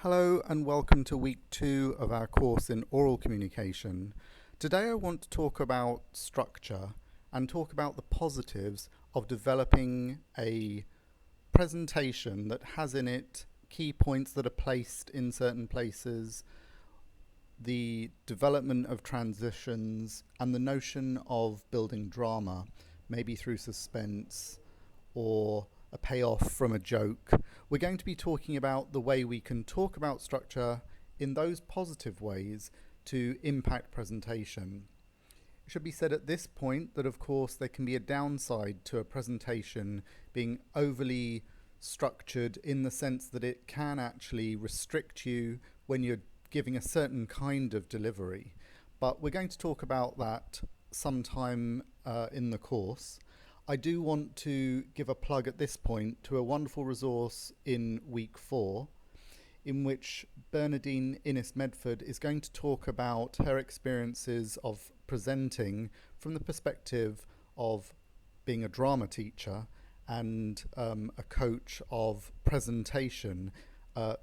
Hello and welcome to week 2 of our course in oral communication. Today I want to talk about structure and talk about the positives of developing a presentation that has in it key points that are placed in certain places, the development of transitions, and the notion of building drama, maybe through suspense or a payoff from a joke. We're going to be talking about the way we can talk about structure in those positive ways to impact presentation. It should be said at this point that, of course, there can be a downside to a presentation being overly structured in the sense that it can actually restrict you when you're giving a certain kind of delivery. But we're going to talk about that sometime in the course. I do want to give a plug at this point to a wonderful resource in week 4 in which Bernadine Innes-Medford is going to talk about her experiences of presenting from the perspective of being a drama teacher and a coach of presentation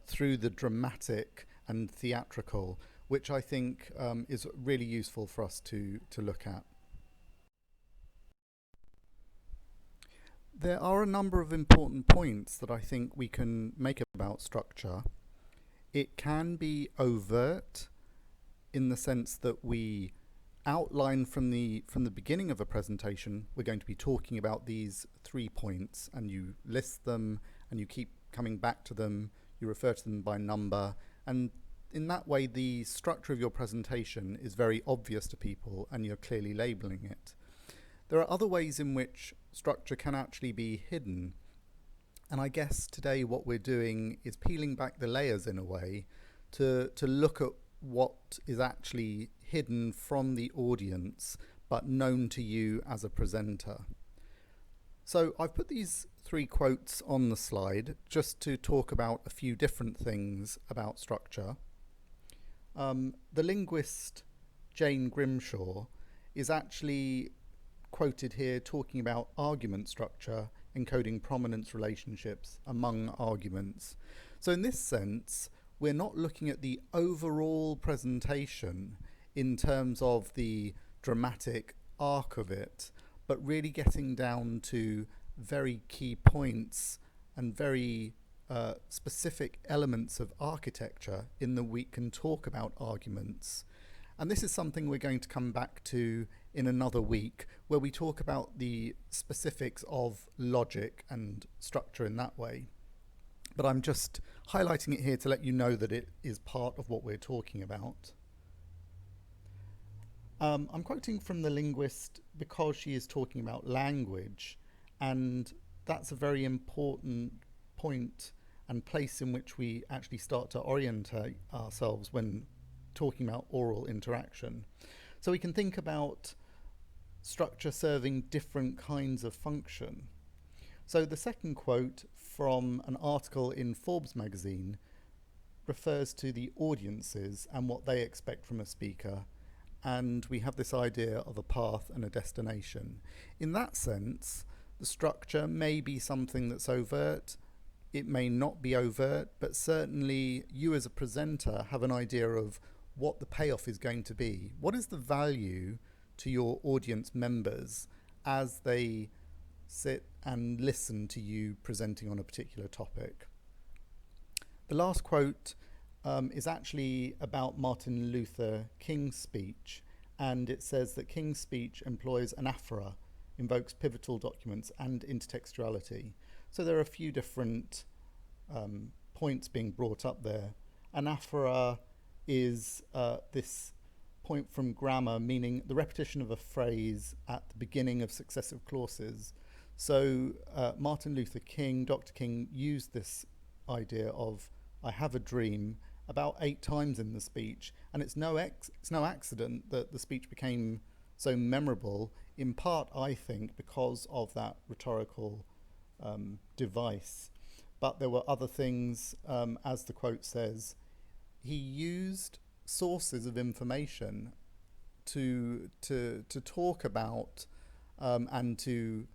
through the dramatic and theatrical, which I think is really useful for us to look at. There are a number of important points that I think we can make about structure. It can be overt in the sense that we outline from the beginning of a presentation, we're going to be talking about these 3 points, and you list them and you keep coming back to them, you refer to them by number, and in that way the structure of your presentation is very obvious to people and you're clearly labeling it. There are other ways in which structure can actually be hidden, and I guess today what we're doing is peeling back the layers in a way to look at what is actually hidden from the audience but known to you as a presenter. So I've put these 3 quotes on the slide just to talk about a few different things about structure. The linguist Jane Grimshaw is actually quoted here talking about argument structure, encoding prominence relationships among arguments. So in this sense, we're not looking at the overall presentation in terms of the dramatic arc of it, but really getting down to very key points and very specific elements of architecture in that we can talk about arguments. And this is something we're going to come back to in another week, where we talk about the specifics of logic and structure in that way. But I'm just highlighting it here to let you know that it is part of what we're talking about. I'm quoting from the linguist because she is talking about language, and that's a very important point and place in which we actually start to orientate ourselves when talking about oral interaction. So we can think about structure serving different kinds of function. So the second quote from an article in Forbes magazine refers to the audiences and what they expect from a speaker, and we have this idea of a path and a destination. In that sense, the structure may be something that's overt, it may not be overt, but certainly you as a presenter have an idea of what the payoff is going to be. What is the value to your audience members as they sit and listen to you presenting on a particular topic? The last quote is actually about Martin Luther King's speech, and it says that King's speech employs anaphora, invokes pivotal documents and intertextuality. So there are a few different points being brought up there. Anaphora is this point from grammar, meaning the repetition of a phrase at the beginning of successive clauses. So Martin Luther King, Dr. King, used this idea of "I have a dream" about 8 times in the speech, and it's no accident that the speech became so memorable, in part, I think, because of that rhetorical device. But there were other things, as the quote says. He used sources of information to talk about and to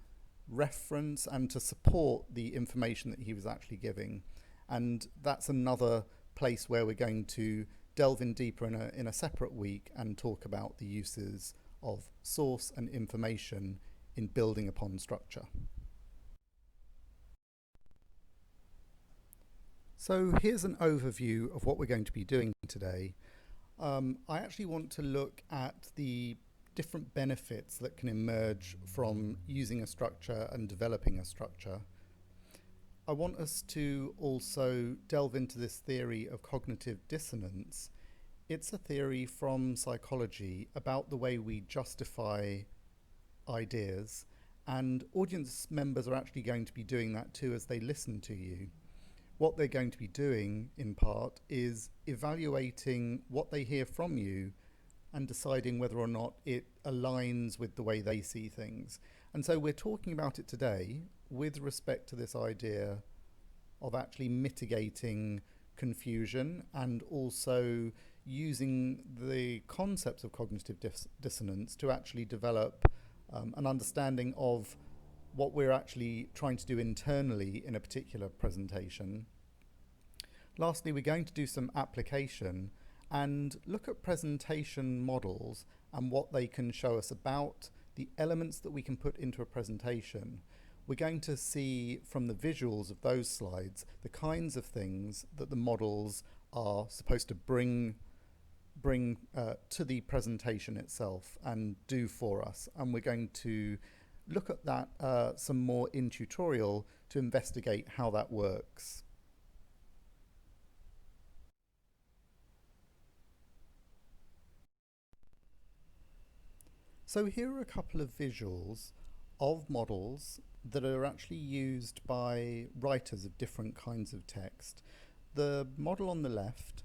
reference and to support the information that he was actually giving. And that's another place where we're going to delve in deeper in a separate week and talk about the uses of source and information in building upon structure. So here's an overview of what we're going to be doing today. I actually want to look at the different benefits that can emerge from using a structure and developing a structure. I want us to also delve into this theory of cognitive dissonance. It's a theory from psychology about the way we justify ideas, and audience members are actually going to be doing that too as they listen to you. What they're going to be doing, in part, is evaluating what they hear from you and deciding whether or not it aligns with the way they see things. And so we're talking about it today with respect to this idea of actually mitigating confusion and also using the concepts of cognitive dissonance to actually develop an understanding of what we're actually trying to do internally in a particular presentation. Lastly, we're going to do some application and look at presentation models and what they can show us about the elements that we can put into a presentation. We're going to see from the visuals of those slides the kinds of things that the models are supposed to bring to the presentation itself and do for us. And we're going to look at that some more in tutorial to investigate how that works. So here are a couple of visuals of models that are actually used by writers of different kinds of text. The model on the left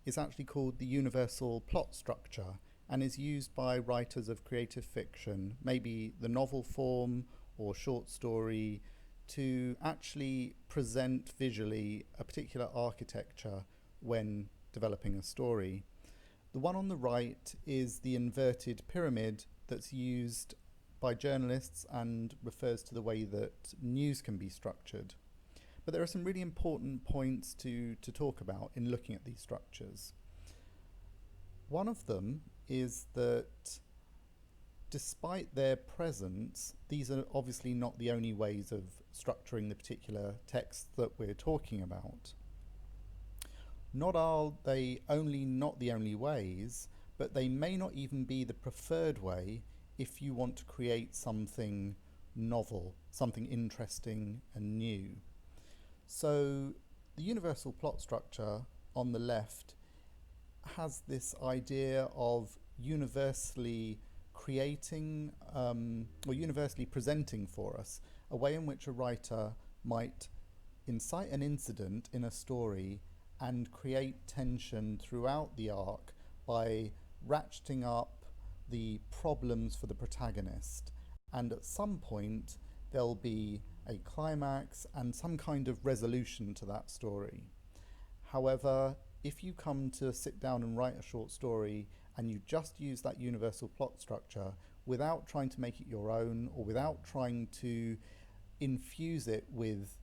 is actually called the universal plot structure and is used by writers of creative fiction, maybe the novel form or short story, to actually present visually a particular architecture when developing a story. The one on the right is the inverted pyramid that's used by journalists and refers to the way that news can be structured. But there are some really important points to talk about in looking at these structures. One of them is that despite their presence, these are obviously not the only ways of structuring the particular text that we're talking about. Not are they not the only ways, but they may not even be the preferred way if you want to create something novel, something interesting and new. So the universal plot structure on the left has this idea of universally creating or universally presenting for us a way in which a writer might incite an incident in a story and create tension throughout the arc by ratcheting up the problems for the protagonist, and at some point there'll be a climax and some kind of resolution to that story. However, if you come to sit down and write a short story and you just use that universal plot structure without trying to make it your own or without trying to infuse it with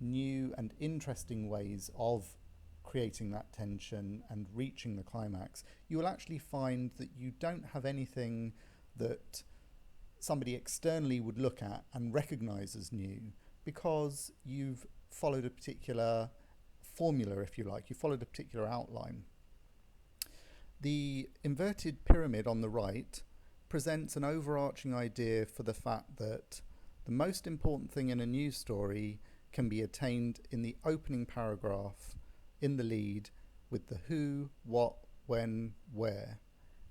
new and interesting ways of creating that tension and reaching the climax, you will actually find that you don't have anything that somebody externally would look at and recognize as new, because you've followed a particular formula, if you like. You followed a particular outline. The inverted pyramid on the right presents an overarching idea for the fact that the most important thing in a news story can be attained in the opening paragraph in the lead with the who, what, when, where.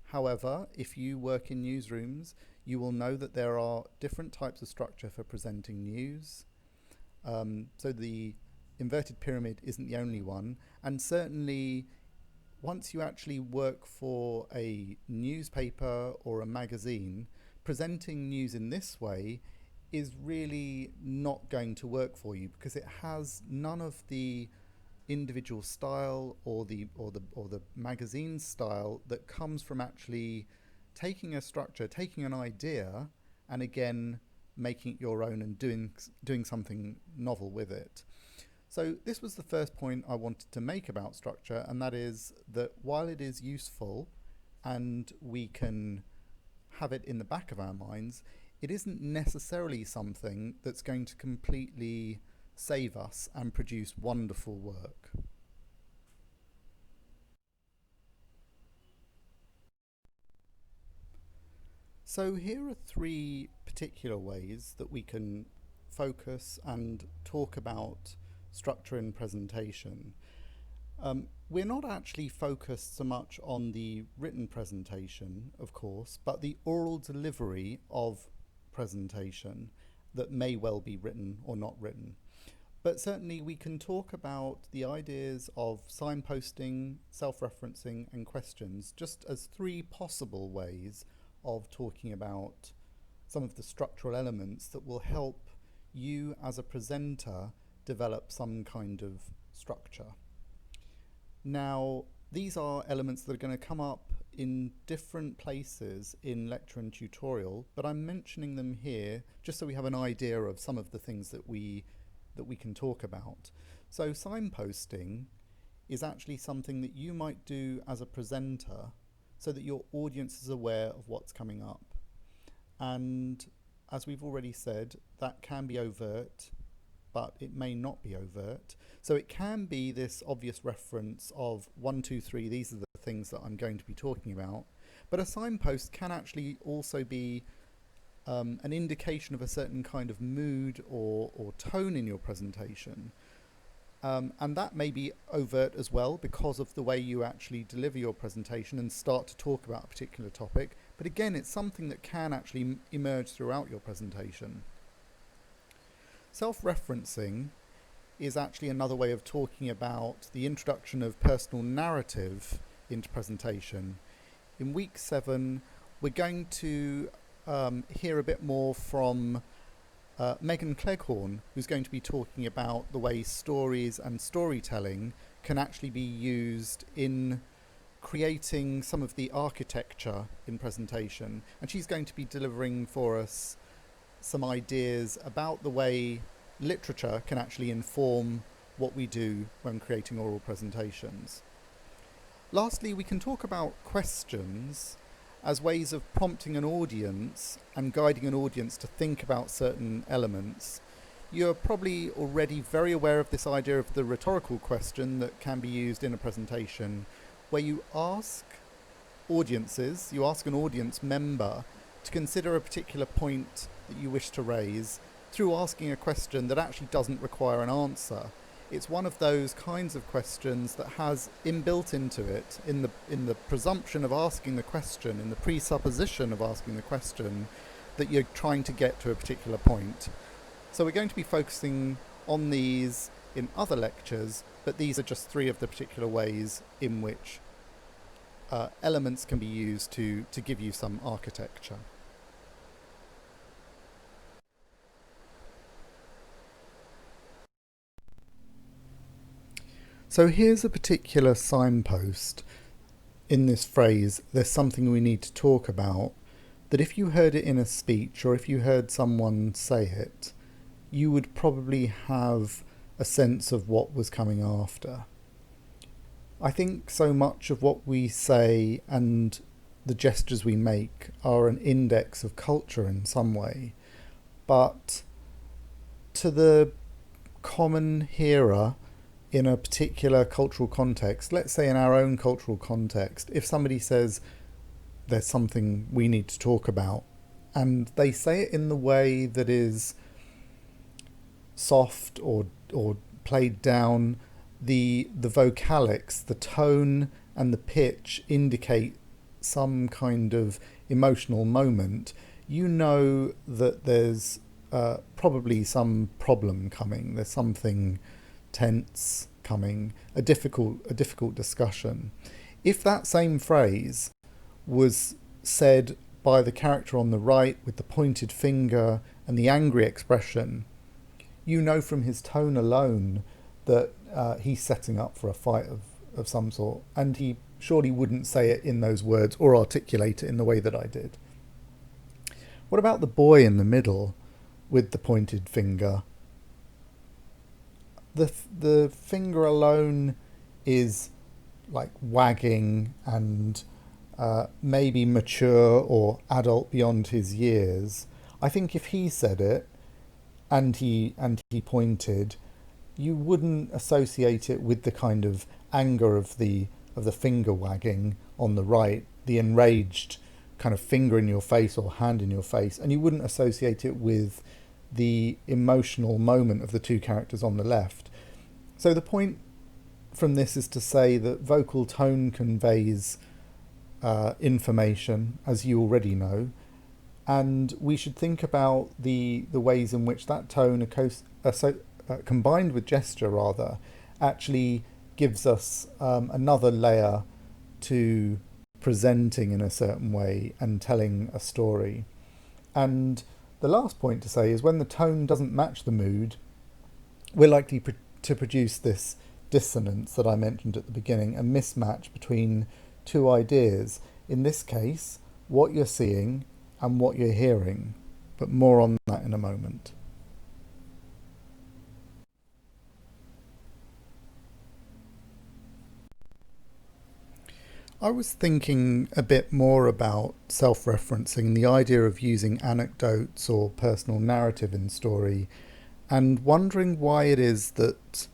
However, if you work in newsrooms, you will know that there are different types of structure for presenting news. So the inverted pyramid isn't the only one, and certainly once you actually work for a newspaper or a magazine, presenting news in this way is really not going to work for you, because it has none of the individual style or the magazine style that comes from actually taking a structure, taking an idea, and again making it your own and doing something novel with it. So this was the first point I wanted to make about structure, and that is that while it is useful and we can have it in the back of our minds, it isn't necessarily something that's going to completely save us and produce wonderful work. So here are three particular ways that we can focus and talk about structure in presentation. We're not actually focused so much on the written presentation, of course, but the oral delivery of presentation that may well be written or not written. But certainly we can talk about the ideas of signposting, self-referencing and questions just as three possible ways of talking about some of the structural elements that will help you as a presenter develop some kind of structure. Now, these are elements that are going to come up in different places in lecture and tutorial, but I'm mentioning them here just so we have an idea of some of the things that we can talk about. So signposting is actually something that you might do as a presenter so that your audience is aware of what's coming up. And as we've already said, that can be overt, but it may not be overt. So it can be this obvious reference of 1, 2, 3, these are the things that I'm going to be talking about. But a signpost can actually also be an indication of a certain kind of mood or tone in your presentation. And that may be overt as well because of the way you actually deliver your presentation and start to talk about a particular topic. But again, it's something that can actually emerge throughout your presentation. Self-referencing is actually another way of talking about the introduction of personal narrative into presentation. In week 7, we're going to hear a bit more from Megan Cleghorn, who's going to be talking about the way stories and storytelling can actually be used in creating some of the architecture in presentation. And she's going to be delivering for us some ideas about the way literature can actually inform what we do when creating oral presentations. Lastly, we can talk about questions as ways of prompting an audience and guiding an audience to think about certain elements. You're probably already very aware of this idea of the rhetorical question that can be used in a presentation, where you ask audiences, you ask an audience member to consider a particular point that you wish to raise through asking a question that actually doesn't require an answer. It's one of those kinds of questions that has inbuilt into it, in the presumption of asking the question, in the presupposition of asking the question, that you're trying to get to a particular point. So we're going to be focusing on these in other lectures, but these are just 3 of the particular ways in which elements can be used to give you some architecture. So here's a particular signpost in this phrase, there's something we need to talk about, that if you heard it in a speech or if you heard someone say it, you would probably have a sense of what was coming after. I think so much of what we say and the gestures we make are an index of culture in some way, but to the common hearer in a particular cultural context, let's say in our own cultural context, if somebody says there's something we need to talk about and they say it in the way that is soft or played down, the vocalics, the tone and the pitch indicate some kind of emotional moment, you know that there's probably some problem coming, there's something tense coming, a difficult discussion. If that same phrase was said by the character on the right with the pointed finger and the angry expression, you know from his tone alone that he's setting up for a fight of some sort, and he surely wouldn't say it in those words or articulate it in the way that I did. What about the boy in the middle with the pointed finger? the finger alone is like wagging and maybe mature or adult beyond his years. I think if he said it and he pointed, you wouldn't associate it with the kind of anger of the finger wagging on the right, the enraged kind of finger in your face or hand in your face, and you wouldn't associate it with the emotional moment of the two characters on the left. So the point from this is to say that vocal tone conveys information, as you already know, and we should think about the ways in which that tone, combined with gesture rather, actually gives us another layer to presenting in a certain way and telling a story. And the last point to say is when the tone doesn't match the mood, we're likely to produce this dissonance that I mentioned at the beginning, a mismatch between two ideas. In this case, what you're seeing and what you're hearing, but more on that in a moment. I was thinking a bit more about self-referencing, the idea of using anecdotes or personal narrative in story, and wondering why it is that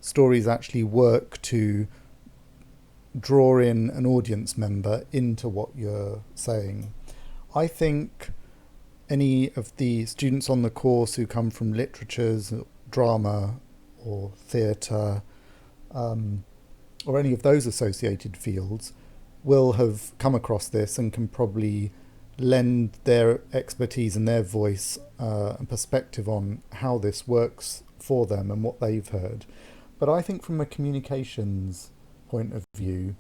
stories actually work to draw in an audience member into what you're saying. I think any of the students on the course who come from literatures, drama or theatre, or any of those associated fields will have come across this and can probably lend their expertise and their voice and perspective on how this works for them and what they've heard. But I think from a communications point of view,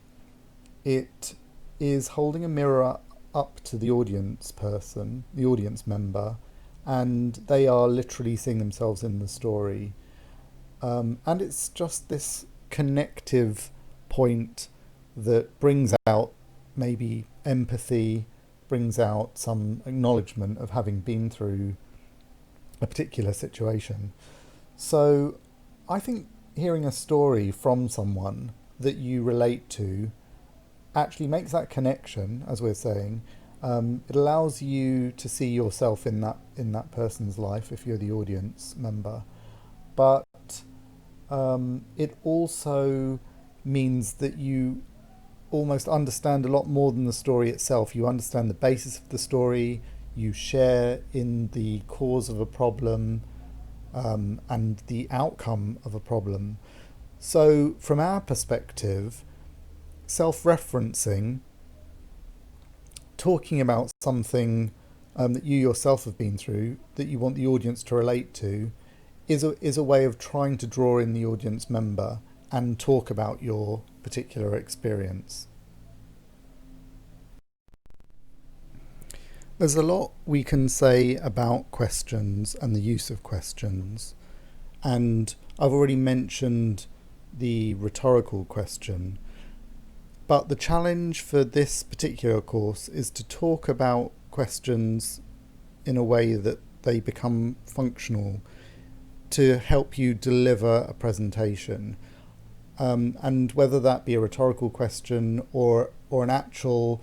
it is holding a mirror up to the audience person, the audience member, and they are literally seeing themselves in the story. And it's just this connective point that brings out maybe empathy, brings out some acknowledgement of having been through a particular situation. So I think hearing a story from someone that you relate to actually makes that connection, as we're saying. It allows you to see yourself in that person's life if you're the audience member, but it also means that you almost understand a lot more than the story itself. You understand the basis of the story, you share in the cause of a problem and the outcome of a problem. So from our perspective, self-referencing, talking about something that you yourself have been through, that you want the audience to relate to, is a way of trying to draw in the audience member and talk about your particular experience. There's a lot we can say about questions and the use of questions, and I've already mentioned the rhetorical question, but the challenge for this particular course is to talk about questions in a way that they become functional to help you deliver a presentation. And whether that be a rhetorical question or an actual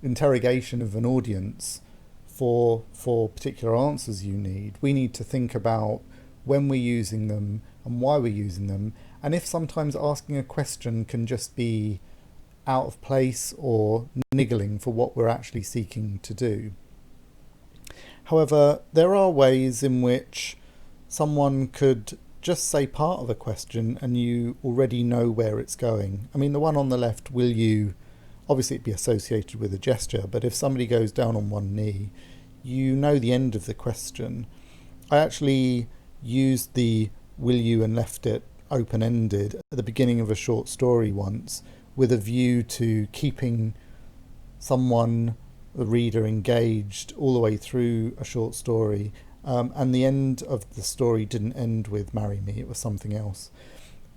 interrogation of an audience for particular answers you need, we need to think about when we're using them and why we're using them, and if sometimes asking a question can just be out of place or niggling for what we're actually seeking to do. However, there are ways in which someone could just say part of a question and you already know where it's going. I mean, the one on the left, will you, obviously it'd be associated with a gesture, but if somebody goes down on one knee, you know the end of the question. I actually used the will you and left it open-ended at the beginning of a short story once, with a view to keeping someone, the reader, engaged all the way through a short story. And the end of the story didn't end with marry me, it was something else.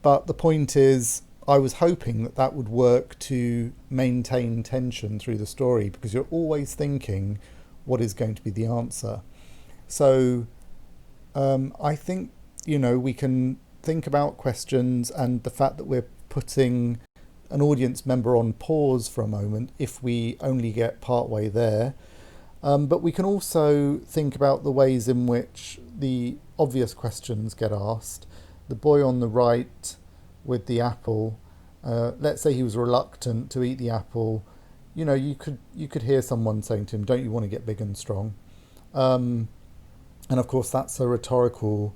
But the point is, I was hoping that that would work to maintain tension through the story, because you're always thinking what is going to be the answer. So I think we can think about questions and the fact that we're putting an audience member on pause for a moment if we only get partway there. But we can also think about the ways in which the obvious questions get asked. The boy on the right with the apple, let's say he was reluctant to eat the apple. You could hear someone saying to him, "Don't you want to get big and strong?" And of course, that's a rhetorical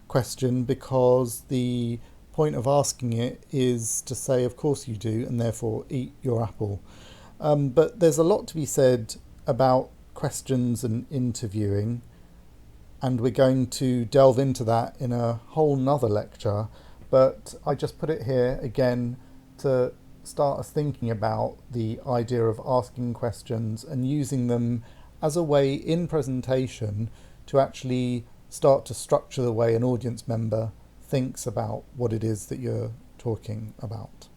question, because the point of asking it is to say, of course you do, and therefore eat your apple. But there's a lot to be said about questions and interviewing, and we're going to delve into that in a whole nother lecture. But I just put it here again to start us thinking about the idea of asking questions and using them as a way in presentation to actually start to structure the way an audience member thinks about what it is that you're talking about.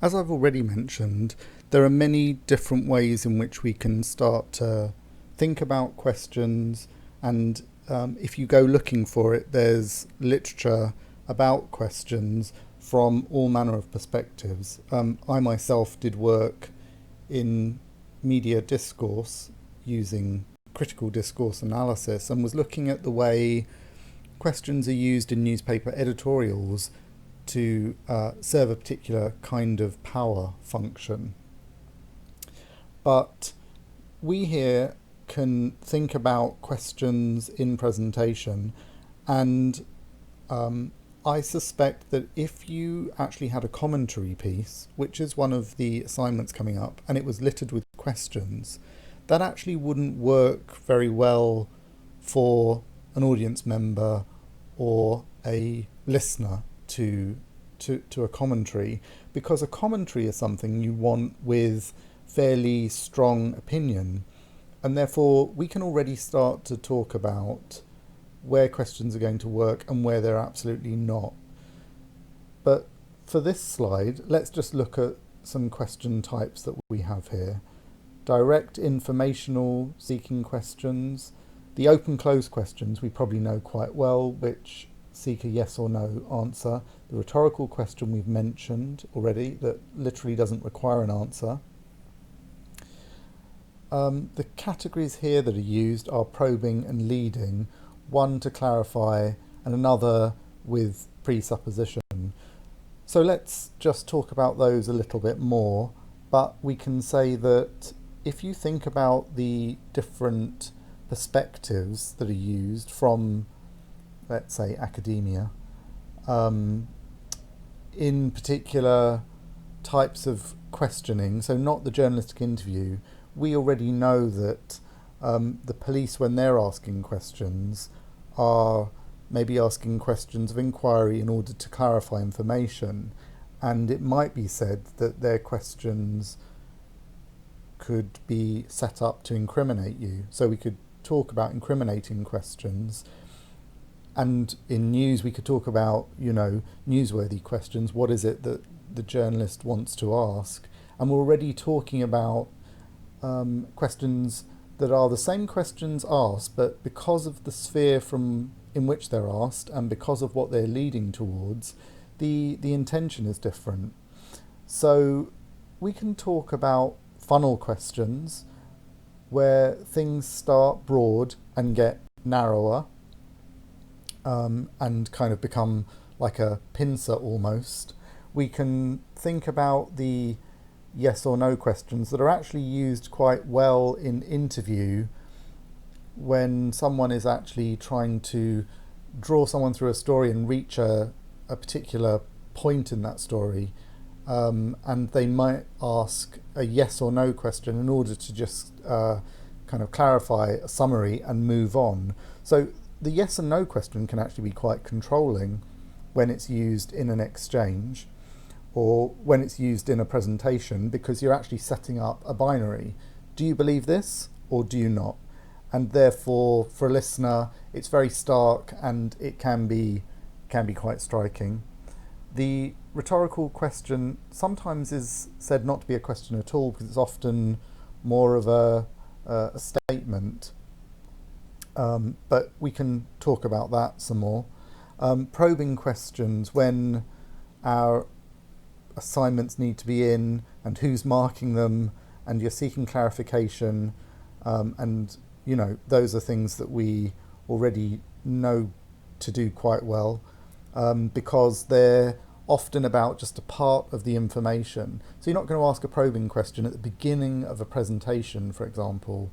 As I've already mentioned, there are many different ways in which we can start to think about questions, and if you go looking for it, there's literature about questions from all manner of perspectives. I myself did work in media discourse using critical discourse analysis, and was looking at the way questions are used in newspaper editorials to serve a particular kind of power function. But we here can think about questions in presentation, and I suspect that if you actually had a commentary piece, which is one of the assignments coming up, and it was littered with questions, that actually wouldn't work very well for an audience member or a listener to a commentary, because a commentary is something you want with fairly strong opinion, and therefore we can already start to talk about where questions are going to work and where they're absolutely not. But for this slide, let's just look at some question types that we have here. Direct informational seeking questions. The open-close questions we probably know quite well, which seek a yes or no answer. The rhetorical question we've mentioned already, that literally doesn't require an answer. The categories here that are used are probing and leading, one to clarify and another with presupposition. So let's just talk about those a little bit more, but we can say that if you think about the different perspectives that are used from, let's say, academia, in particular types of questioning, so not the journalistic interview, we already know that the police, when they're asking questions, are maybe asking questions of inquiry in order to clarify information, and it might be said that their questions could be set up to incriminate you. So we could talk about incriminating questions, and in news we could talk about, newsworthy questions. What is it that the journalist wants to ask? And we're already talking about questions that are the same questions asked, but because of the sphere in which they're asked and because of what they're leading towards, the intention is different. So we can talk about funnel questions, where things start broad and get narrower, and kind of become like a pincer almost. We can think about the yes or no questions that are actually used quite well in interview, when someone is actually trying to draw someone through a story and reach a particular point in that story, and they might ask a yes or no question in order to just kind of clarify a summary and move on. So the yes and no question can actually be quite controlling when it's used in an exchange, or when it's used in a presentation, because you're actually setting up a binary. Do you believe this or do you not? And therefore, for a listener, it's very stark, and it can be quite striking. The rhetorical question sometimes is said not to be a question at all, because it's often more of a statement. But we can talk about that some more. Probing questions when our assignments need to be in and who's marking them, and you're seeking clarification, and those are things that we already know to do quite well, because they're often about just a part of the information. So you're not going to ask a probing question at the beginning of a presentation, for example,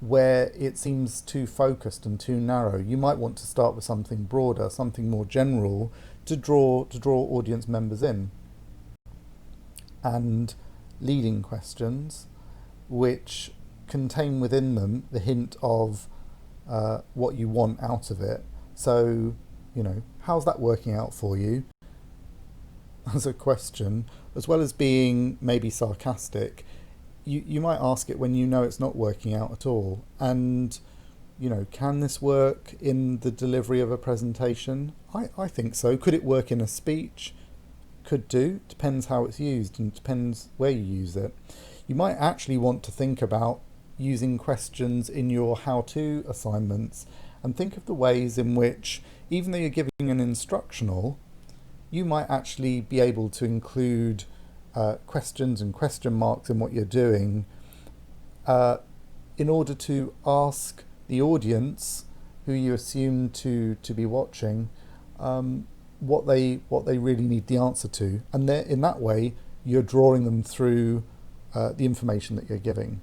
where it seems too focused and too narrow. You might want to start with something broader, something more general, to draw audience members in. And leading questions, which contain within them the hint of what you want out of it. So, how's that working out for you? As a question, as well as being maybe sarcastic, you might ask it when you know it's not working out at all. And, can this work in the delivery of a presentation? I think so. Could it work in a speech? Could do. Depends how it's used and depends where you use it. You might actually want to think about using questions in your how-to assignments and think of the ways in which, even though you're giving an instructional, you might actually be able to include questions and question marks in what you're doing, in order to ask the audience, who you assume to be watching, what they really need the answer to, and in that way you're drawing them through the information that you're giving.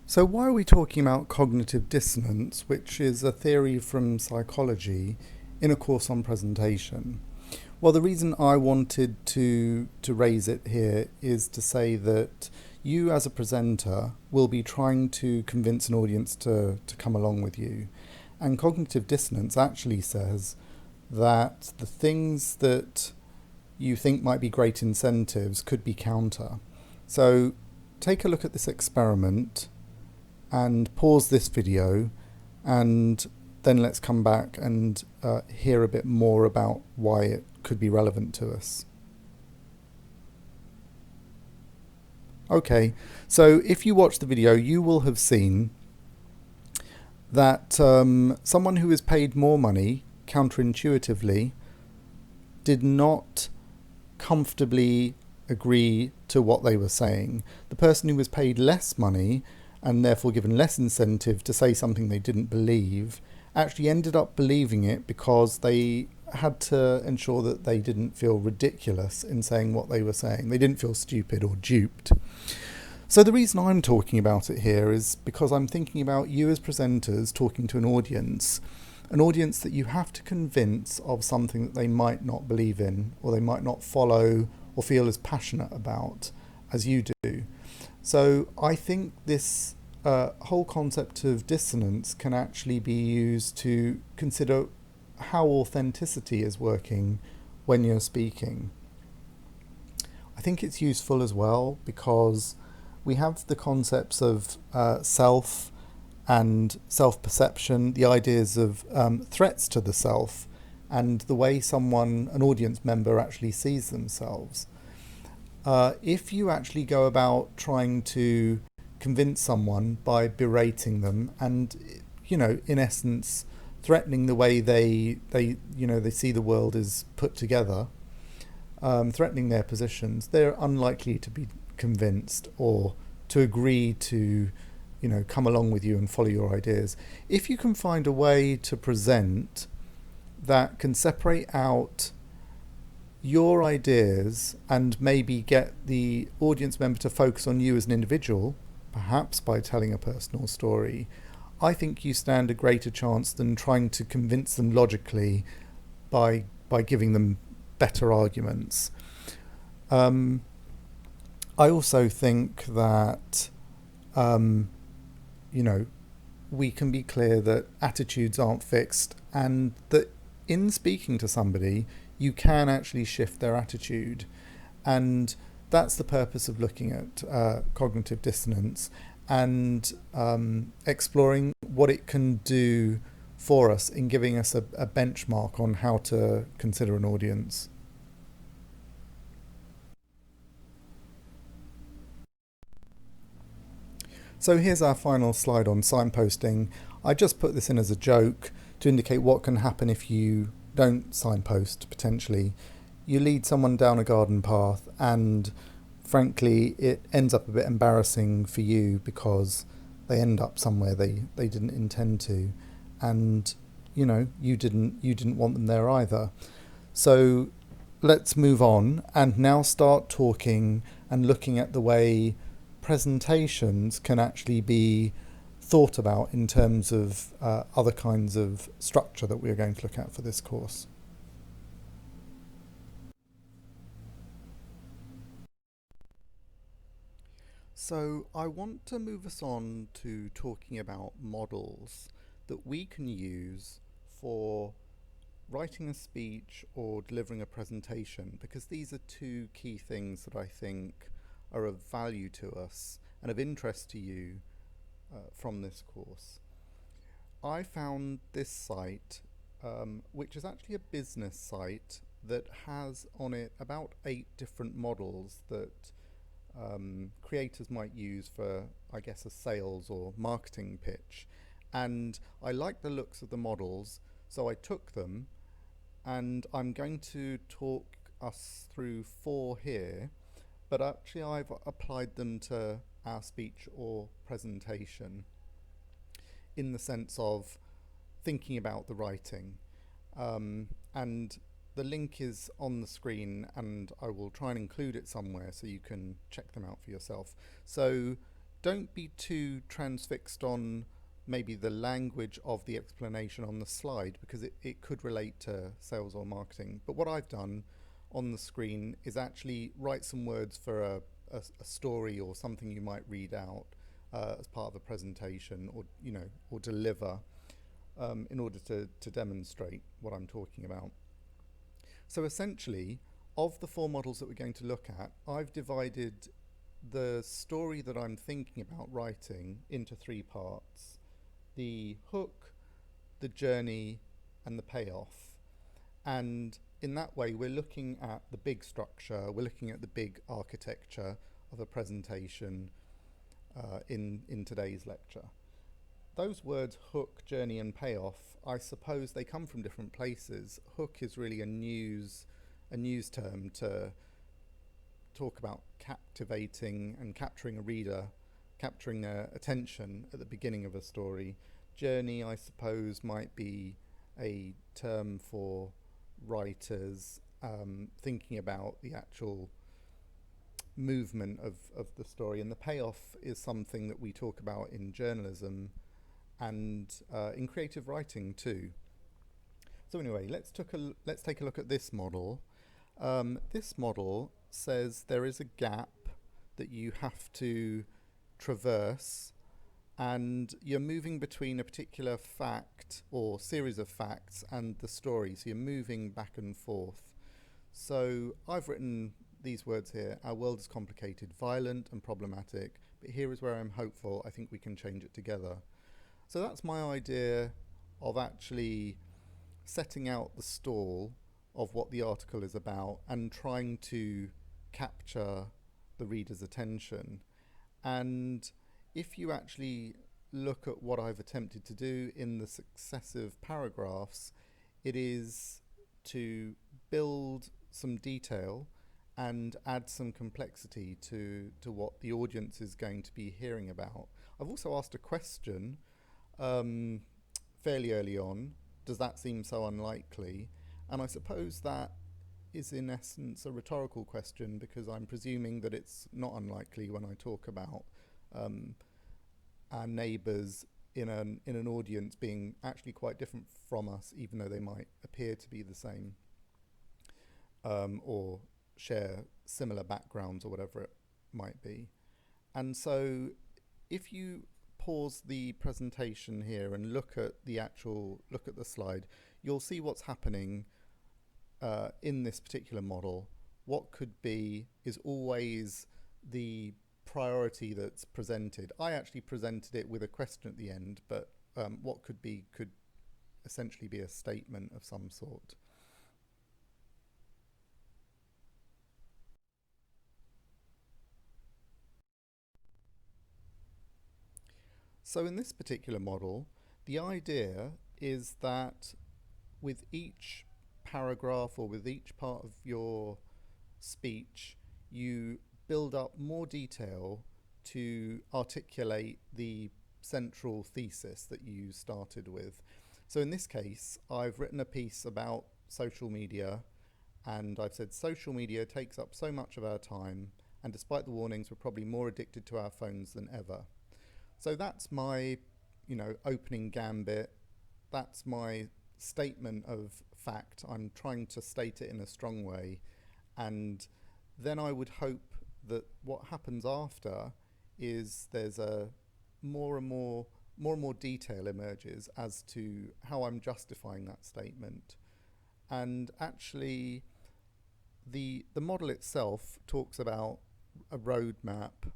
So why are we talking about cognitive dissonance, which is a theory from psychology, in a course on presentation? Well, the reason I wanted to raise it here is to say that you as a presenter will be trying to convince an audience to come along with you. And cognitive dissonance actually says that the things that you think might be great incentives could be counter. So take a look at this experiment and pause this video, and then let's come back and hear a bit more about why it could be relevant to us. Okay, so if you watch the video, you will have seen that someone who is paid more money, counterintuitively, did not comfortably agree to what they were saying. The person who was paid less money and therefore given less incentive to say something they didn't believe actually ended up believing it, because they had to ensure that they didn't feel ridiculous in saying what they were saying. They didn't feel stupid or duped. So the reason I'm talking about it here is because I'm thinking about you as presenters talking to an audience that you have to convince of something that they might not believe in, or they might not follow or feel as passionate about as you do. So I think this whole concept of dissonance can actually be used to consider how authenticity is working when you're speaking. I think it's useful as well because we have the concepts of self and self-perception, the ideas of threats to the self, and the way an audience member actually sees themselves. If you actually go about trying to convince someone by berating them and, in essence, threatening the way they see the world is put together, threatening their positions, they're unlikely to be convinced or to agree to, come along with you and follow your ideas. If you can find a way to present that can separate out your ideas and maybe get the audience member to focus on you as an individual, perhaps by telling a personal story, I think you stand a greater chance than trying to convince them logically by giving them better arguments. I also think that we can be clear that attitudes aren't fixed, and that in speaking to somebody you can actually shift their attitude, and that's the purpose of looking at cognitive dissonance. and exploring what it can do for us in giving us a benchmark on how to consider an audience. So here's our final slide on signposting. I just put this in as a joke to indicate what can happen if you don't signpost, potentially. You lead someone down a garden path and frankly it ends up a bit embarrassing for you because they end up somewhere they didn't intend to, and you didn't want them there either. So let's move on and now start talking and looking at the way presentations can actually be thought about in terms of other kinds of structure that we're going to look at for this course. So I want to move us on to talking about models that we can use for writing a speech or delivering a presentation, because these are two key things that I think are of value to us and of interest to you from this course. I found this site, which is actually a business site that has on it about 8 different models that creators might use for, I guess, a sales or marketing pitch. And I like the looks of the models, so I took them and I'm going to talk us through 4 here, but actually I've applied them to our speech or presentation in the sense of thinking about the writing. And the link is on the screen and I will try and include it somewhere so you can check them out for yourself. So don't be too transfixed on maybe the language of the explanation on the slide, because it could relate to sales or marketing. But what I've done on the screen is actually write some words for a story or something you might read out as part of a presentation, or deliver in order to demonstrate what I'm talking about. So essentially, of the 4 models that we're going to look at, I've divided the story that I'm thinking about writing into 3 parts: the hook, the journey, and the payoff. And in that way, we're looking at the big structure, we're looking at the big architecture of a presentation in today's lecture. Those words, hook, journey, and payoff, I suppose they come from different places. Hook is really a news term to talk about captivating and capturing a reader, capturing their attention at the beginning of a story. Journey, I suppose, might be a term for writers thinking about the actual movement of the story. And the payoff is something that we talk about in journalism and in creative writing too. So anyway, let's take a look at this model. This model says there is a gap that you have to traverse, and you're moving between a particular fact or series of facts and the story. So you're moving back and forth. So I've written these words here: our world is complicated, violent and problematic, but here is where I'm hopeful. I think we can change it together. So that's my idea of actually setting out the stall of what the article is about and trying to capture the reader's attention. And if you actually look at what I've attempted to do in the successive paragraphs, it is to build some detail and add some complexity to what the audience is going to be hearing about. I've also asked a question fairly early on: does that seem so unlikely? And I suppose that is in essence a rhetorical question, because I'm presuming that it's not unlikely when I talk about our neighbours in an audience being actually quite different from us, even though they might appear to be the same, or share similar backgrounds or whatever it might be. And so if you pause the presentation here and look at the slide, you'll see what's happening in this particular model. What could be is always the priority that's presented. I actually presented it with a question at the end, but what could essentially be a statement of some sort. So in this particular model, the idea is that with each paragraph or with each part of your speech, you build up more detail to articulate the central thesis that you started with. So in this case, I've written a piece about social media, and I've said social media takes up so much of our time, and despite the warnings, we're probably more addicted to our phones than ever. So that's my, opening gambit. That's my statement of fact. I'm trying to state it in a strong way. And then I would hope that what happens after is there's a more and more detail emerges as to how I'm justifying that statement. And actually, the model itself talks about a roadmap,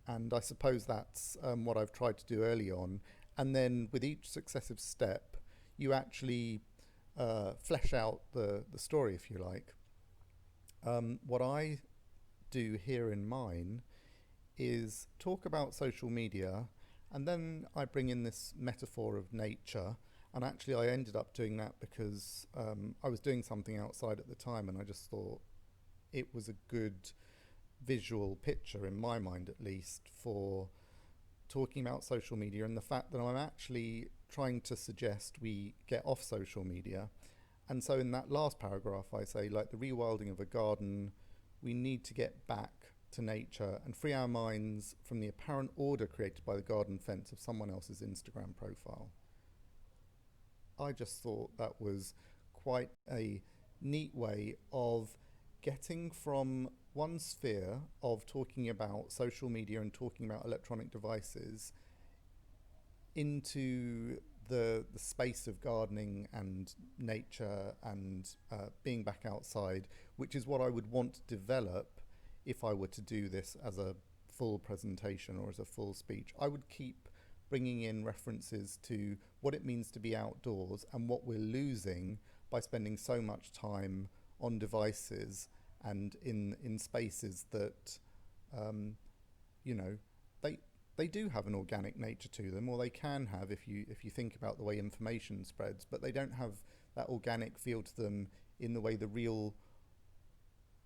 and I suppose that's what I've tried to do early on. And then with each successive step, you actually flesh out the story, if you like. What I do here in mine is talk about social media, and then I bring in this metaphor of nature. And actually, I ended up doing that because I was doing something outside at the time, and I just thought it was a good visual picture, in my mind at least, for talking about social media and the fact that I'm actually trying to suggest we get off social media. And so in that last paragraph, I say, like the rewilding of a garden, we need to get back to nature and free our minds from the apparent order created by the garden fence of someone else's Instagram profile. I just thought that was quite a neat way of getting from one sphere of talking about social media and talking about electronic devices into the space of gardening and nature and being back outside, which is what I would want to develop if I were to do this as a full presentation or as a full speech. I would keep bringing in references to what it means to be outdoors and what we're losing by spending so much time on devices and in spaces that um, you know they they do have an organic nature to them, or they can have if you think about the way information spreads, but they don't have that organic feel to them in the way the real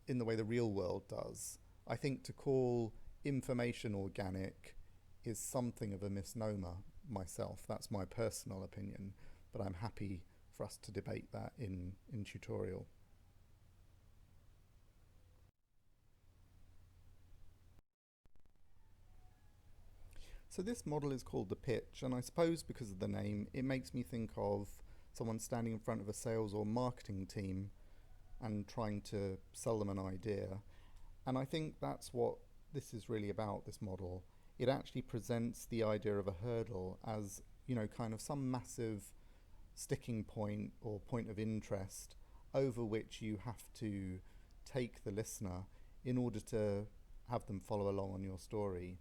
world does. I think to call information organic is something of a misnomer myself. That's my personal opinion, but I'm happy for us to debate that in tutorial. So this model is called the pitch, and I suppose because of the name, it makes me think of someone standing in front of a sales or marketing team and trying to sell them an idea. And I think that's what this is really about, this model. It actually presents the idea of a hurdle as, kind of some massive sticking point or point of interest over which you have to take the listener in order to have them follow along on your story.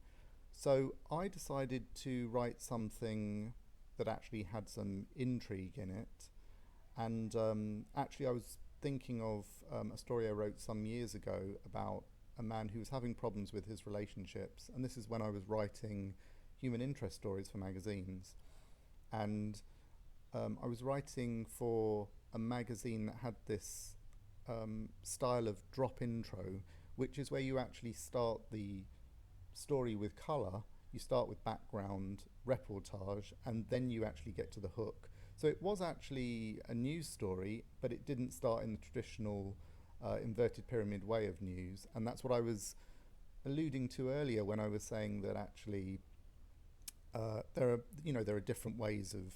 So I decided to write something that actually had some intrigue in it. And actually, I was thinking of a story I wrote some years ago about a man who was having problems with his relationships. And this is when I was writing human interest stories for magazines. And I was writing for a magazine that had this style of drop intro, which is where you actually start the story with colour, you start with background, reportage, and then you actually get to the hook. So it was actually a news story, but it didn't start in the traditional inverted pyramid way of news. And that's what I was alluding to earlier when I was saying that actually there are different ways of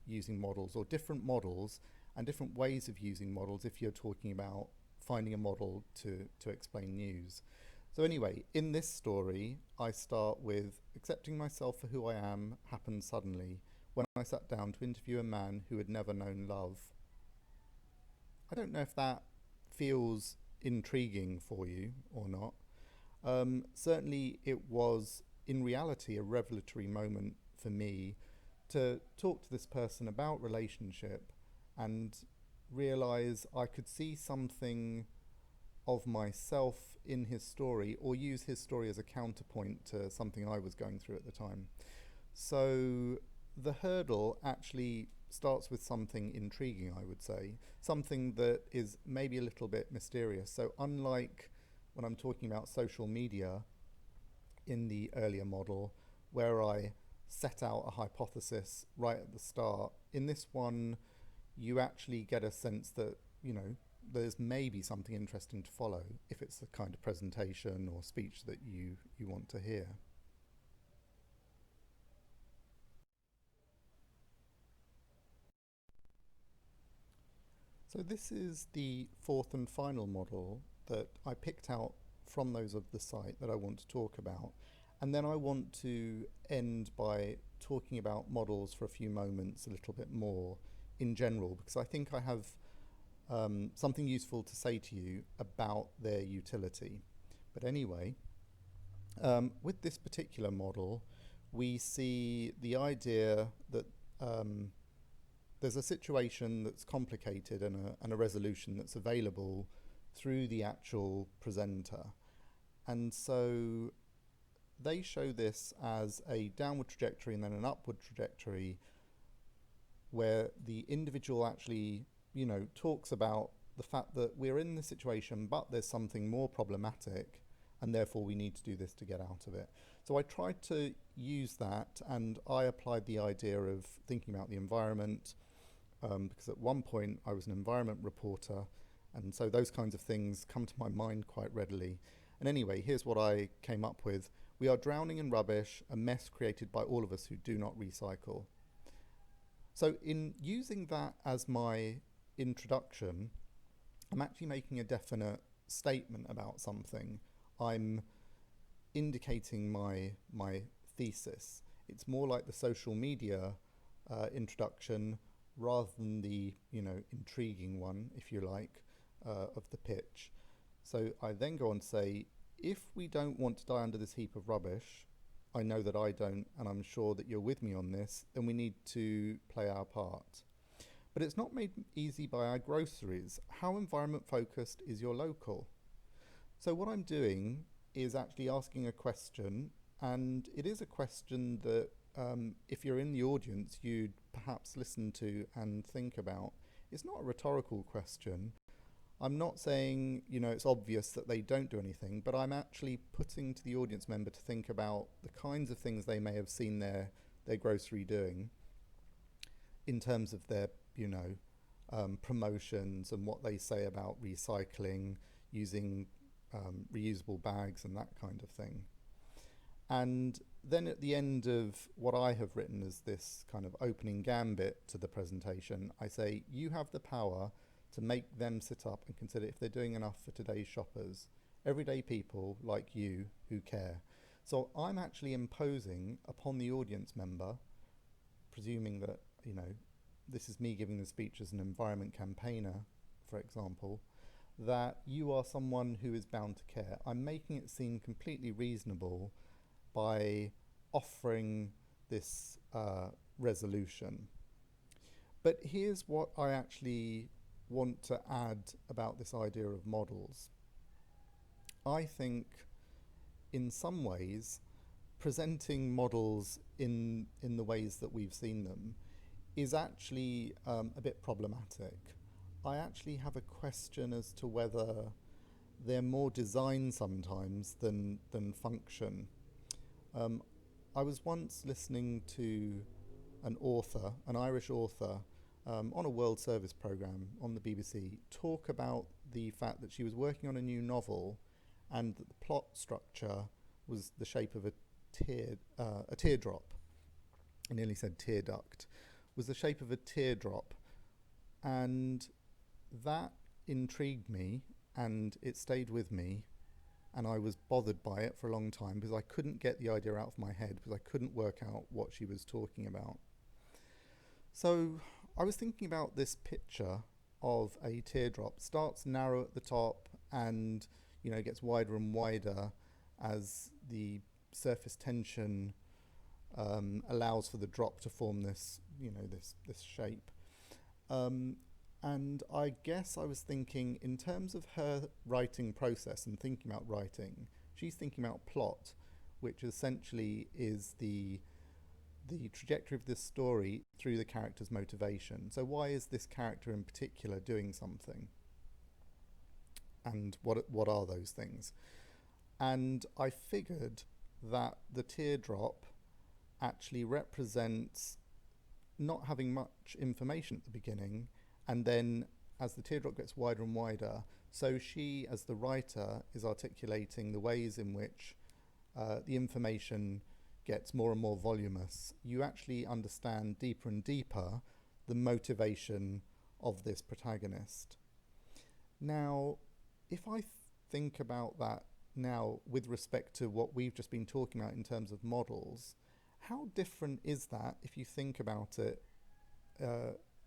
using models, or different models and different ways of using models if you're talking about finding a model to explain news. So anyway, in this story, I start with accepting myself for who I am happened suddenly when I sat down to interview a man who had never known love. I don't know if that feels intriguing for you or not. Certainly, it was in reality a revelatory moment for me to talk to this person about relationship and realize I could see something of myself in his story or use his story as a counterpoint to something I was going through at the time. So the hurdle actually starts with something intriguing, I would say, something that is maybe a little bit mysterious. So, unlike when I'm talking about social media in the earlier model, where I set out a hypothesis right at the start, in this one, you actually get a sense that, there's maybe something interesting to follow if it's the kind of presentation or speech that you want to hear. So this is the fourth and final model that I picked out from those of the site that I want to talk about. And then I want to end by talking about models for a few moments a little bit more in general, because I think I have something useful to say to you about their utility. But anyway, with this particular model, we see the idea that there's a situation that's complicated and a resolution that's available through the actual presenter. And so they show this as a downward trajectory and then an upward trajectory where the individual actually, talks about the fact that we're in this situation, but there's something more problematic, and therefore we need to do this to get out of it. So I tried to use that, and I applied the idea of thinking about the environment, because at one point I was an environment reporter, and so those kinds of things come to my mind quite readily. And anyway, here's what I came up with. We are drowning in rubbish, a mess created by all of us who do not recycle. So in using that as my introduction, I'm actually making a definite statement about something. I'm indicating my thesis. It's more like the social media introduction rather than the intriguing one, if you like, of the pitch. So I then go on to say, if we don't want to die under this heap of rubbish, I know that I don't, and I'm sure that you're with me on this, then we need to play our part. But it's not made easy by our groceries. How environment focused is your local? So what I'm doing is actually asking a question, and it is a question that if you're in the audience, you'd perhaps listen to and think about. It's not a rhetorical question. I'm not saying, it's obvious that they don't do anything, but I'm actually putting to the audience member to think about the kinds of things they may have seen their grocery doing in terms of their, promotions and what they say about recycling, using reusable bags and that kind of thing. And then at the end of what I have written as this kind of opening gambit to the presentation, I say, you have the power to make them sit up and consider if they're doing enough for today's shoppers, everyday people like you who care. So I'm actually imposing upon the audience member, presuming that, this is me giving the speech as an environment campaigner, for example, that you are someone who is bound to care. I'm making it seem completely reasonable by offering this resolution. But here's what I actually want to add about this idea of models. I think in some ways presenting models in the ways that we've seen them is actually a bit problematic. I actually have a question as to whether they're more design sometimes than function. I was once listening to an author, an Irish author, on a World Service programme on the BBC, talk about the fact that she was working on a new novel and that the plot structure was the shape of a teardrop. I nearly said tear duct. Was the shape of a teardrop, and that intrigued me, and it stayed with me, and I was bothered by it for a long time because I couldn't get the idea out of my head because I couldn't work out what she was talking about. So I was thinking about this picture of a teardrop. Starts narrow at the top and gets wider and wider as the surface tension allows for the drop to form this, this shape. And I guess I was thinking, in terms of her writing process and thinking about writing, she's thinking about plot, which essentially is the trajectory of this story through the character's motivation. So why is this character in particular doing something? And what are those things? And I figured that the teardrop actually represents not having much information at the beginning, and then as the teardrop gets wider and wider, so she, as the writer, is articulating the ways in which the information gets more and more voluminous. You actually understand deeper and deeper the motivation of this protagonist. Now, if I think about that now with respect to what we've just been talking about in terms of models, how different is that if you think about it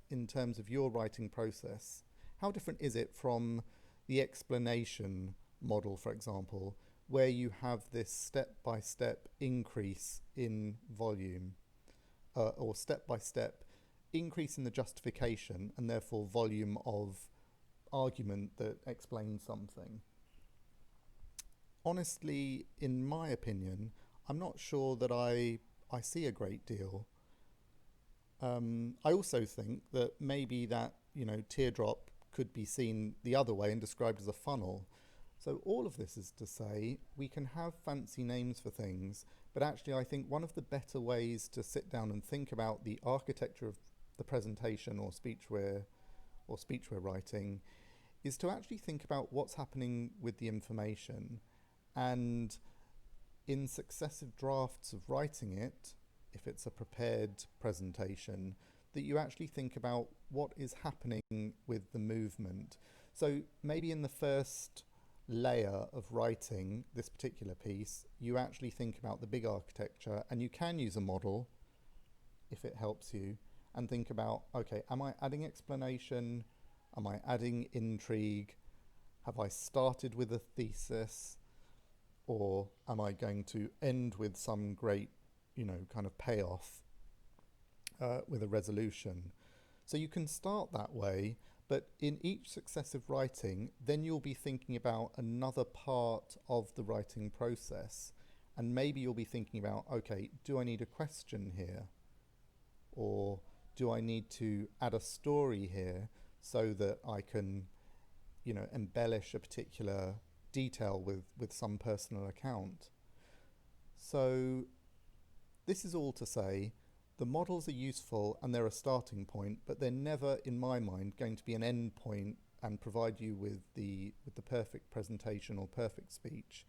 in terms of your writing process? How different is it from the explanation model, for example, where you have this step-by-step increase in volume, or step-by-step increase in the justification and therefore volume of argument that explains something? Honestly, in my opinion, I'm not sure that I see a great deal. I also think that maybe that, teardrop could be seen the other way and described as a funnel. So all of this is to say, we can have fancy names for things, but actually I think one of the better ways to sit down and think about the architecture of the presentation or speech we're writing is to actually think about what's happening with the information, and in successive drafts of writing it, if it's a prepared presentation, that you actually think about what is happening with the movement. So maybe in the first layer of writing this particular piece, you actually think about the big architecture, and you can use a model if it helps you, and think about, okay, am I adding explanation? Am I adding intrigue? Have I started with a thesis? Or am I going to end with some great, kind of payoff with a resolution? So you can start that way, but in each successive writing, then you'll be thinking about another part of the writing process. And maybe you'll be thinking about, okay, do I need a question here? Or do I need to add a story here so that I can, embellish a particular detail with some personal account? So this is all to say, the models are useful and they're a starting point, but they're never, in my mind, going to be an end point and provide you with the perfect presentation or perfect speech.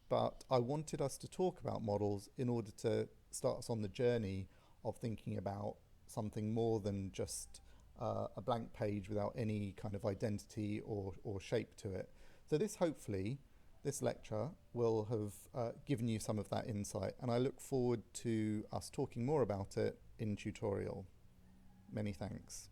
But I wanted us to talk about models in order to start us on the journey of thinking about something more than just a blank page without any kind of identity or shape to it. So this lecture will have given you some of that insight, and I look forward to us talking more about it in tutorial. Many thanks.